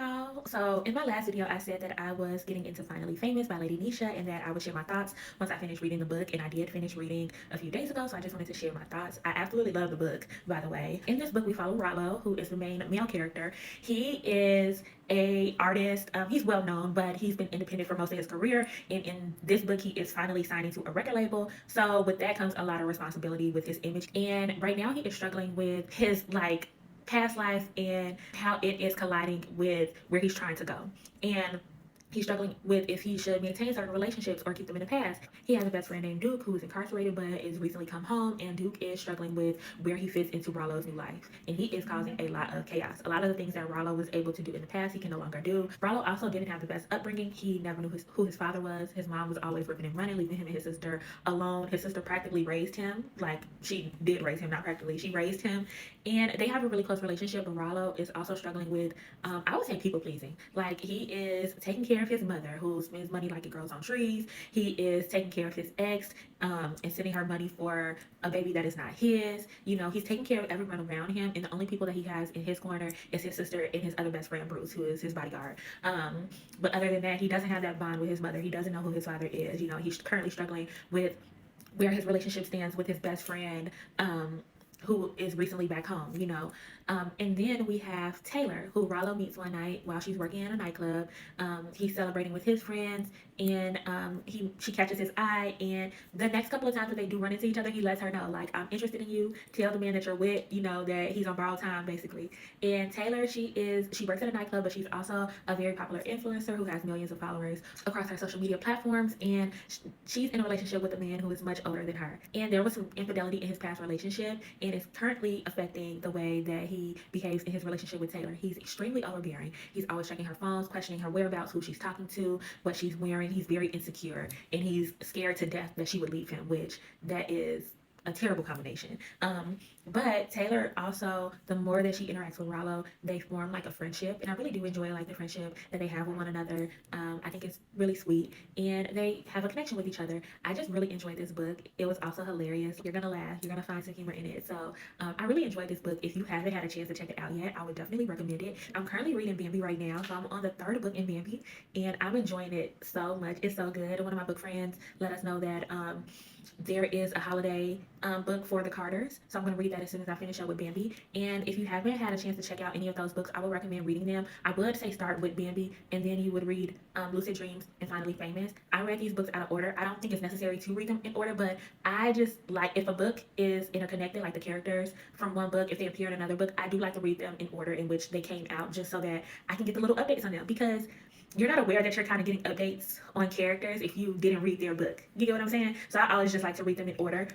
y'all. So in my last video, I said that I was getting into Finally Famous by Ladii Nesha and that I would share my thoughts once I finished reading the book, and I did finish reading a few days ago, so I just wanted to share my thoughts. I absolutely love the book, by the way. In this book, we follow Rollo, who is the main male character. He is a artist. He's well known, but he's been independent for most of his career, and in this book he is finally signing to a record label. So with that comes a lot of responsibility with his image, and right now he is struggling with his past life and how it is colliding with where he's trying to go. And he's struggling with if he should maintain certain relationships or keep them in the past. He has a best friend named Duke who is incarcerated but is recently come home, and Duke is struggling with where he fits into Rollo's new life. And he is causing a lot of chaos. A lot of the things that Rollo was able to do in the past, he can no longer do. Rollo also didn't have the best upbringing. He never knew who his father was. His mom was always ripping and running, leaving him and his sister alone. His sister practically raised him. Like, she did raise him, not practically. She raised him. And they have a really close relationship, but Rollo is also struggling with, I would say, people pleasing. Like, he is taking care of his mother, who spends money like it grows on trees. He is taking care of his ex, and sending her money for a baby that is not his. You know, he's taking care of everyone around him, and the only people that he has in his corner is his sister and his other best friend, Bruce, who is his bodyguard. But other than that, he doesn't have that bond with his mother. He doesn't know who his father is. You know, he's currently struggling with where his relationship stands with his best friend, who is recently back home, you know. And then we have Taylor, who Rollo meets one night while she's working in a nightclub. He's celebrating with his friends, and she catches his eye, and the next couple of times that they do run into each other, he lets her know, like, I'm interested in you. Tell the man that you're with, you know, that he's on borrowed time, basically. And Taylor, she works at a nightclub, but she's also a very popular influencer who has millions of followers across her social media platforms, and she's in a relationship with a man who is much older than her. And there was some infidelity in his past relationship, and it's currently affecting the way that he behaves in his relationship with Taylor. He's extremely overbearing. He's always checking her phones, questioning her whereabouts, who she's talking to, what she's wearing. He's very insecure, and he's scared to death that she would leave him, which that is a terrible combination. But Taylor also, the more that she interacts with Rollo, they form like a friendship, and I really do enjoy like the friendship that they have with one another. I think it's really sweet, and they have a connection with each other. I just really enjoyed this book. It was also hilarious. You're gonna laugh. You're gonna find some humor in it. So I really enjoyed this book. If you haven't had a chance to check it out yet, I would definitely recommend it. I'm currently reading Bambi right now, so I'm on the third book in Bambi, and I'm enjoying it so much. It's so good. One of my book friends let us know that there is a holiday book for the Carters, so I'm going to read that as soon as I finish up with Bambi. And if you haven't had a chance to check out any of those books, I would recommend reading them. I would say start with Bambi, and then you would read Lucid Dreams and Finally Famous. I read these books out of order. I don't think it's necessary to read them in order, but I just like, if a book is interconnected, like the characters from one book, if they appear in another book, I do like to read them in order in which they came out, just so that I can get the little updates on them, because you're not aware that you're kind of getting updates on characters if you didn't read their book. You get what I'm saying? So I always just like to read them in order.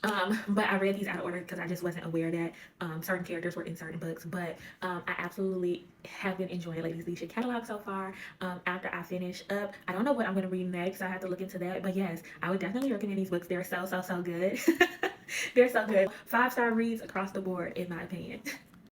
But I read these out of order because I just wasn't aware that certain characters were in certain books. But I absolutely have been enjoying Ladii Nesha catalog so far. After I finish up, I don't know what I'm going to read next. I have to look into that. But yes, I would definitely recommend these books. They're so good. They're so good. 5-star reads across the board, in my opinion.